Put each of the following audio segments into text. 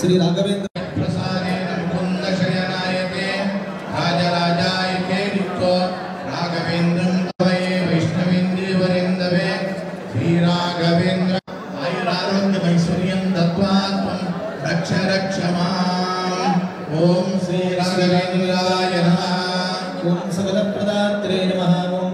श्री राघवेंद्र ओम श्री राघवेंद्राय नमः। ओम सकल प्रदात्रे नमः। ओम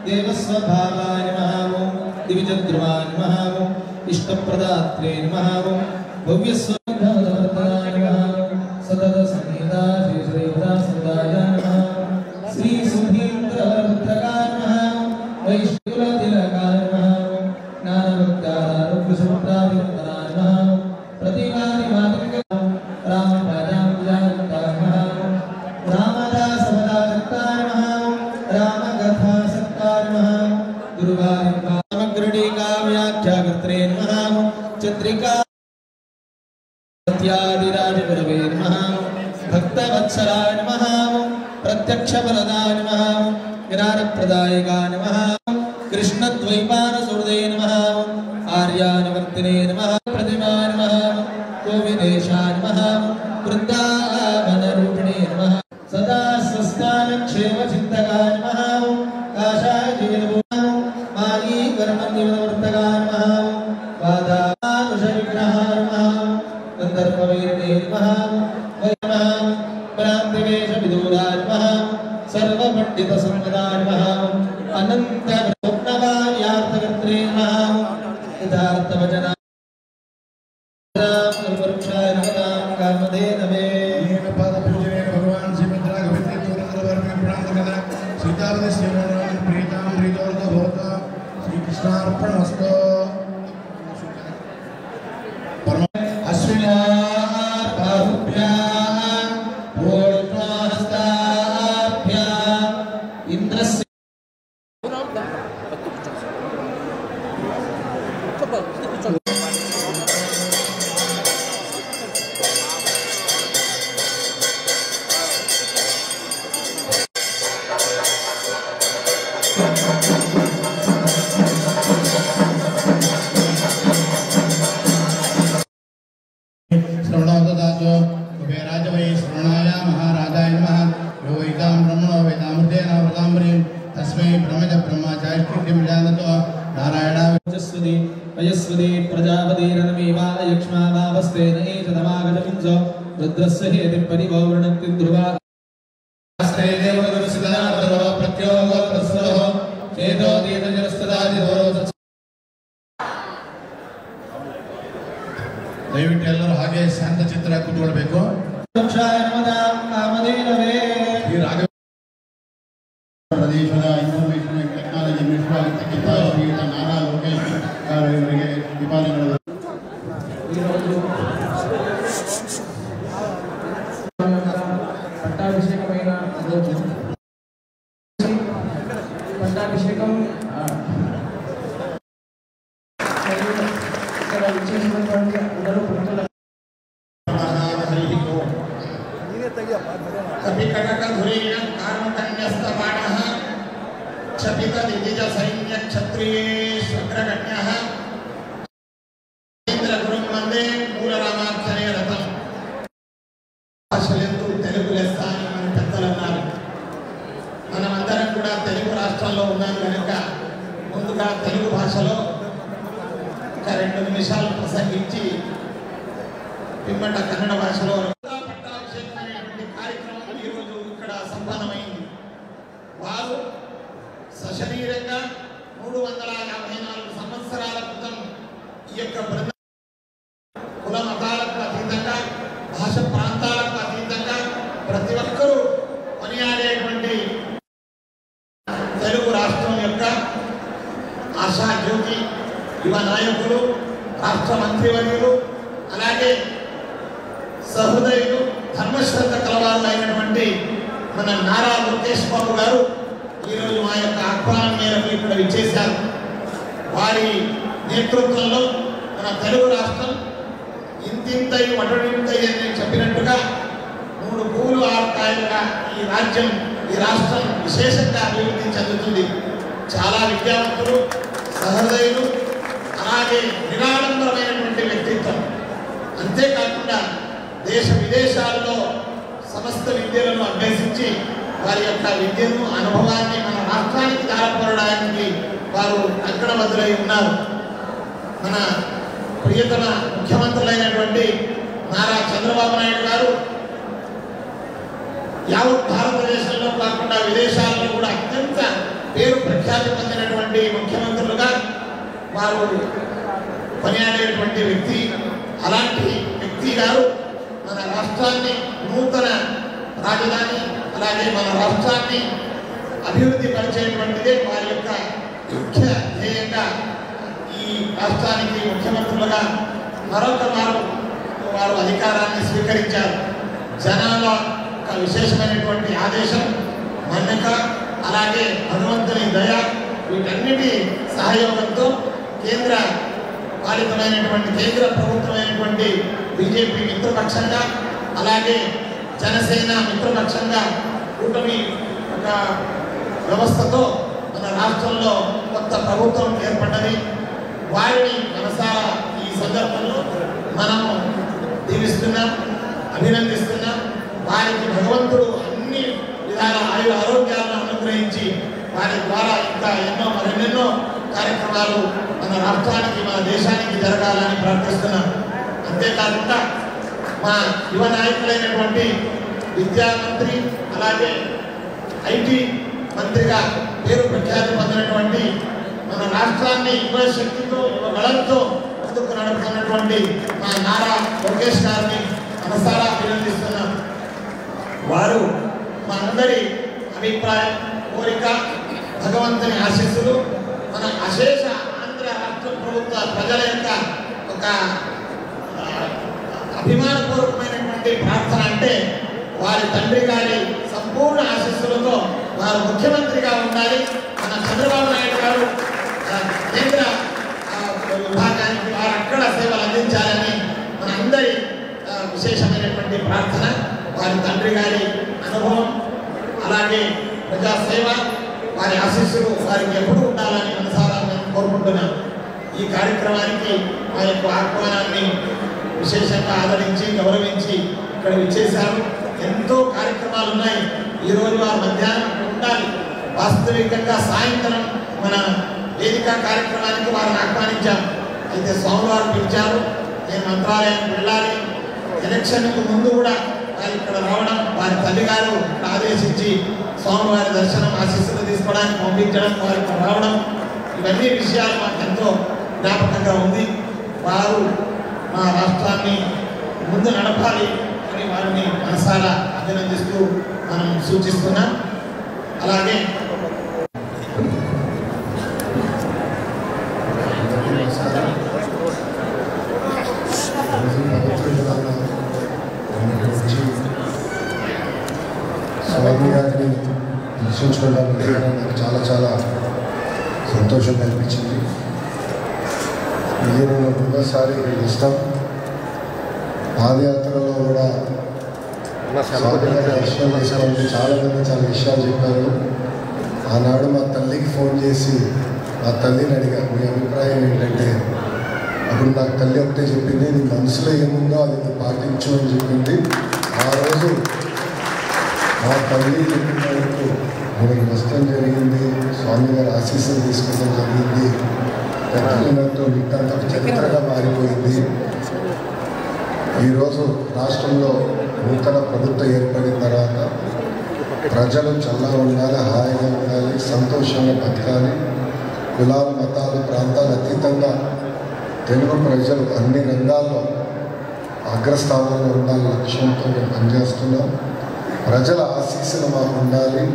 देवस्वभावाय नमः। ओम दिव्यचंद्रमाय नमः। ओम इष्टप्रदात्रे नमः। ओम भव्यस्वभावाय नमः। सतत संहिता श्री श्रीदा सदाय नमः। श्री सुधीन्द्ररुद्रकाय नमः। वैष्णुतिलकाय नमः। ज्ञानवक्ताराय नमः। प्रतिवारि मातृके राम राम रामदास सदाय नमः। राम कथा सत्ताय नमः। गुरुवारि समग्रणी काव्याख्याकर्त्रे नमः। चंद्रिका सत्यादिराज गुरवे नमः। भक्तवत्सलाय नमः। प्रत्यक्षफलदाय नमः। ज्ञानप्रदायकाय नमः। कृष्णद्वैपायनसुहृदे नमः। आर्यानुवर्तिने नमः। प्रतिमाय नमः। गोविंदेशाय नमः। वृंदावनरूपिणे नमः। सदा स्वस्थानक्षेमचिन्तकाय नमः। काशाय जीवनभूताय मायी कर्मण्यवर्तकाय नमः। वादानुषविग्रहाय नमः। गन्धर्ववीरणे नमः। वै नमः। प्रान्तिवेशविदूराय नमः। सर्वपण्डितसम्पदाय नमः। अनन्तप्रभुत्वार्यार्थकर्त्रे नमः। यथार्थवचना वृक्षाय नमः। कामधेनवे पादपूजनेन भगवान् श्रीमद्राघवेन्द्रवर्मे प्राणगदा सीतावति श्रीराम प्रीतां प्रीतोर्थ भवता श्रीकृष्णार्पणमस्तु। नारायण वचस्वती वयस्वती प्रजापतिरनमीमा यक्ष्मावावस्तेन एतदमागतपुंसो रुद्रस्य हेतिं परिववर्णन्ति ध्रुवा अस्ते देवगुरुसिदा प्रत्योगो प्रस्वरो चेतो दीतजलस्तदादिरो ದಯವಿಟ್ಟು ಎಲ್ಲರೂ ಹಾಗೆ ಶಾಂತ ಚಿತ್ರ ಕೂತ್ಕೊಳ್ಬೇಕು. ಈ ರಾಘವೇಂದ್ರ ಪ್ರದೇಶದ ಇನ್ಫಾರ್ಮೇಷನ್ ಟೆಕ್ನಾಲಜಿ ಮಿನಿಸ್ಟರ್ ಆಗಿರ್ತಕ್ಕಂಥ ಶ್ರೀಯುತ ನಾರಾ ಲೋಕೇಶ್ ಅವರಿಗೆ ದೀಪಾವಳಿ పట్టాభిషేకమైన రోజు పట్టాభిషేకం ఇక్కడ విచ్చేసినటువంటి అందరూ భక్తుల తెలుగు లెస్స అని మన పెద్దలు అన్నారు. మనమందరం కూడా తెలుగు రాష్ట్రాల్లో ఉన్నాం కనుక ముందుగా తెలుగు భాషలో ఒక 2 నిమిషాలు ప్రసంగించి పిమ్మట కన్నడ భాషలో పట్టాభిషేకం అనేటువంటి కార్యక్రమం ఈరోజు ఇక్కడ సంపన్నమైంది. వారు సశరీరంగా 354 సంవత్సరాల క్రితం ఈ యొక్క బృందం కుల మతాలకు అతీతంగా భాష ప్రాంతాలకు అతీతంగా ప్రతి ఒక్కరూ కొనియాడేటువంటి తెలుగు రాష్ట్రం యొక్క ఆశా జ్యోతి యువ నాయకులు రాష్ట్ర మంత్రివర్యులు అలాగే సహృదయులు ధర్మశ్రద్ధ కలవారు అయినటువంటి మన నారా లోకేష్ బాబు గారు ఈరోజు మా యొక్క ఆహ్వానం మేరకు ఇక్కడ విచ్చేశారు. వారి నేతృత్వంలో మన తెలుగు రాష్ట్రం ఇంతింతై వటడింతై అని చెప్పినట్టుగా 3 పూలు 6 కాయలుగా ఈ రాజ్యం ఈ రాష్ట్రం విశేషంగా అభివృద్ధి చెందుతుంది. చాలా విద్యావంతులు సహృదయులు అలాగే నిరాడంబరమైనటువంటి వ్యక్తిత్వం. అంతేకాకుండా దేశ విదేశాల్లో సమస్త విద్యలను అభ్యసించి వారి యొక్క విద్యను అనుభవాన్ని మన రాష్ట్రానికి దారపోవడానికి వారు అంకణబద్ధులై ఉన్నారు. మన ప్రియతమ ముఖ్యమంత్రులైనటువంటి నారా చంద్రబాబు నాయుడు గారు యావత్ భారతదేశంలో కాకుండా విదేశాల్లో కూడా అత్యంత పేరు ప్రఖ్యాతి పొందినటువంటి ముఖ్యమంత్రులుగా వారు కొనియాడేటువంటి వ్యక్తి. అలాంటి వ్యక్తి గారు మన రాష్ట్రాన్ని నూతన రాజధాని అలాగే మన రాష్ట్రాన్ని అభివృద్ధి పరిచేటువంటిదే వారి యొక్క ముఖ్య ధ్యేయంగా ఈ రాష్ట్రానికి ముఖ్యమంత్రులుగా మరొక వారు అధికారాన్ని స్వీకరించారు. జనాల ఒక విశేషమైనటువంటి ఆదేశం మన్నిక అలాగే భగవంతుని దయ వీటన్నిటి సహయోగంతో కేంద్ర పాలితమైనటువంటి కేంద్ర ప్రభుత్వమైనటువంటి బీజేపీ మిత్రపక్షంగా అలాగే జనసేన మిత్రపక్షంగా కూటమి ఒక వ్యవస్థతో మన రాష్ట్రంలో కొత్త ప్రభుత్వం ఏర్పడ్డది. వారిని మనసారా ఈ సందర్భంలో మనము దీవిస్తున్నాం, అభినందిస్తున్నాం. వారికి భగవంతుడు అన్ని విధాల ఆయుర ఆరోగ్యాలను అనుగ్రహించి వారి ద్వారా ఇంకా మరెన్నెన్నో కార్యక్రమాలు మన రాష్ట్రానికి మన దేశానికి జరగాలని ప్రార్థిస్తున్నాం. అంతేకాకుండా మా యువ నాయకులైనటువంటి విద్యా మంత్రి అలాగే ఐటీ మంత్రిగా పేరు ప్రఖ్యాతి పొందినటువంటి మన రాష్ట్రాన్ని యువ శక్తితో యువ బలంతో ముందుకు నడుపుతున్నటువంటి మా నారా లోకేష్ గారిని మనసారా అభినందిస్తున్నాం. వారు మా అందరి అభిప్రాయం కోరిక భగవంతుని ఆశీస్సులు మన అశేష ఆంధ్ర రాష్ట్ర ప్రభుత్వ ప్రజల యొక్క ఒక అభిమానపూర్వకమైనటువంటి ప్రార్థన అంటే వారి తండ్రి గారి సంపూర్ణ ఆశీస్సులతో వారు ముఖ్యమంత్రిగా ఉండాలి. మన చంద్రబాబు నాయుడు గారు కేంద్ర విభాగానికి వారు అక్కడ సేవలు అందించాలని మన అందరి విశేషమైనటువంటి ప్రార్థన. వారి తండ్రి గారి అనుభవం అలాగే ప్రజాసేవ వారి ఆశీస్సులు వారికి ఎప్పుడు ఉండాలని మనసారా మేము కోరుకుంటున్నాం. ఈ కార్యక్రమానికి మా యొక్క ఆహ్వానాన్ని విశేషంగా ఆదరించి గౌరవించి ఇక్కడ విచ్చేశారు. ఎంతో కార్యక్రమాలు ఉన్నాయి. ఈరోజు వారు మధ్యాహ్నం ఉండాలి. వాస్తవికంగా సాయంత్రం మన వేదిక కార్యక్రమానికి వారిని ఆహ్వానించాం. అయితే స్వామివారు పిలిచారు, నేను మంత్రాలయానికి వెళ్ళాలి. ఎలక్షన్కు ముందు కూడా వారు ఇక్కడ రావడం, వారి తల్లిగారు ఆదేశించి స్వామివారి దర్శనం ఆశీస్సులు తీసుకోవడానికి పంపించడం, వారు ఇక్కడ రావడం, ఇవన్నీ విషయాలు మాకు ఎంతో జ్ఞాపకంగా ఉంది. వారు మా రాష్ట్రాన్ని ముందు నడపాలి అని వారిని మనసారా అభినందిస్తూ మనం సూచిస్తున్నాం. అలాగే స్వామి గారిని దర్శించుకోవడానికి నాకు చాలా చాలా సంతోషం కనిపించింది. ఇది నేను రెండోసారి ఇష్టం. పాదయాత్రలో కూడా స్వామి గారి దర్శనం చేసుకోవాలంటే చాలామంది చాలా విషయాలు చెప్పారు. ఆనాడు మా తల్లికి ఫోన్ చేసి మా తల్లిని అడిగా, మీ అభిప్రాయం ఏంటంటే, అప్పుడు నాకు తల్లి ఒకటే చెప్పింది, నీ మనసులో ఏముందో అది నువ్వు పాటించు అని చెప్పింది. ఆ రోజు మా తల్లి చెప్పిన వరకు మనకి నష్టం జరిగింది, స్వామి గారి ఆశీస్సులు తీసుకోవడం జరిగింది. తగ్గినట్టు ఇంతంత చరిత్రగా మారిపోయింది. ఈరోజు రాష్ట్రంలో నూతన ప్రభుత్వం ఏర్పడిన తర్వాత ప్రజలు చల్లగా ఉండాలి, హాయిగా ఉండాలి, సంతోషంగా బతకాలి. కులాలు, మతాలు, ప్రాంతాలు అతీతంగా తెలుగు ప్రజలు అన్ని రంగాల్లో అగ్రస్థానంలో ఉండాలి లక్ష్యంతో మేము పనిచేస్తున్నాం. ప్రజల ఆశీస్సులు మాకు ఉండాలి,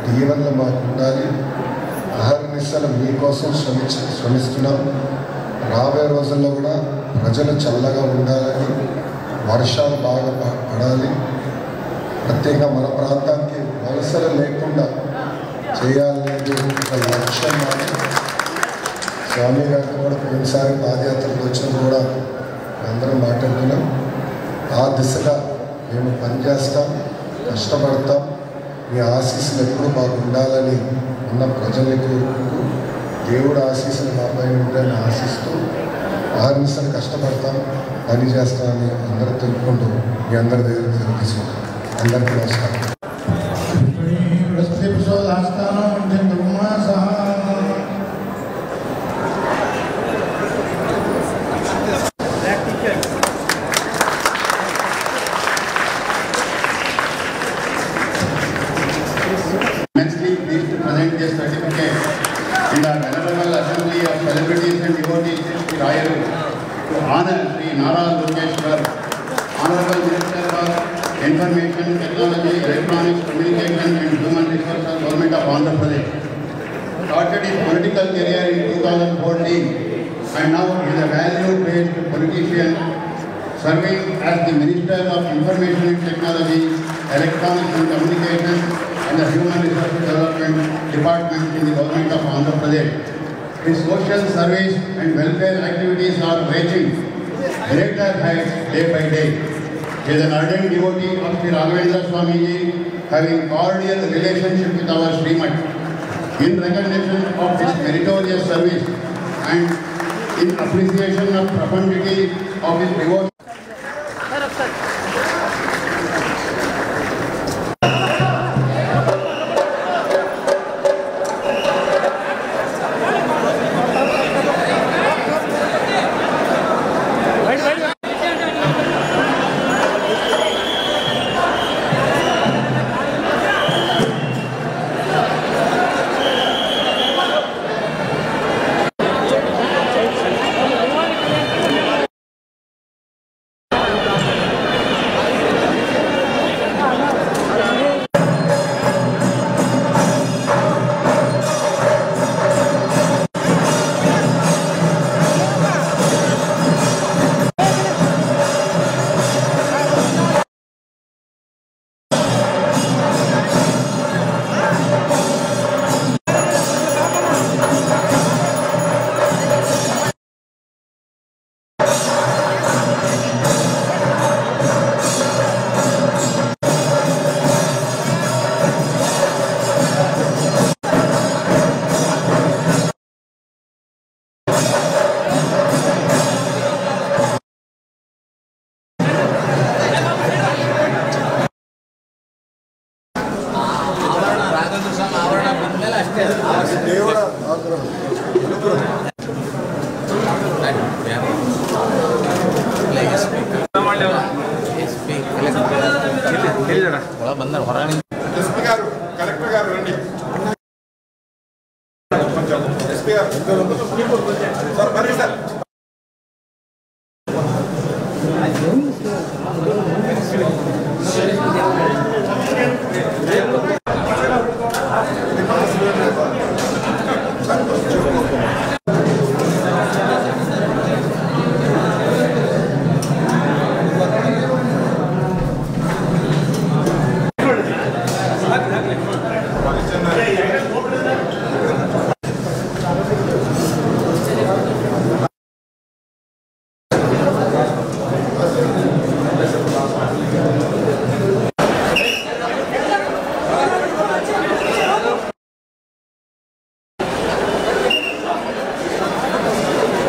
దీవెనలు మాకు ఉండాలి. అహర్నిశలు మీకోసం శ్రమిస్తున్నాం. రాబోయే రోజుల్లో కూడా ప్రజలు చల్లగా ఉండాలని, వర్షాలు బాగా పడాలి, ప్రత్యేకంగా మన ప్రాంతానికి వలసలు లేకుండా చేయాలనేది ఒక లక్ష్యం. స్వామి గారికి కూడా పోయినసారి పాదయాత్రలు వచ్చినప్పుడు కూడా అందరం మాట్లాడుకున్నాం. ఆ దిశగా మేము పనిచేస్తాం, కష్టపడతాం. మీ ఆశీస్సులు ఎప్పుడు మాకు ఉండాలని ఉన్న ప్రజల్ని కోరుకుంటూ, దేవుడు ఆశీస్సులు మా పైన ఉండాలని ఆశిస్తూ ఆర్మిసలు కష్టపడతాం, పని చేస్తామని అందరూ తెలుపుకుంటూ మీ అందరి దగ్గర తీసుకుంటాం. అందరికీ నమస్కారం. Immensely pleased to present this certificate in the Venerable Assembly of Celebrities and Devotees in Rayaru to honor Sri Nara Lokeshwar, Honorable Minister of Information Technology, Electronics, Communication and Human Resources, Government of Andhra Pradesh. Started his political career in 2014 and now he is a value-based politician serving as the Minister of Information and Technology, Electronics and Communication and the Human Resources Development Department in the Government of Andhra Pradesh. His social service and welfare activities are reaching greater heights day by day. He is an ardent devotee of Sri Raghavendra Swamiji, having cordial relationship with our Srimad. In recognition of his meritorious service and in appreciation of profundity of his devotion, SP గారు, collector గారు రండి. SP గారు sir మరి sir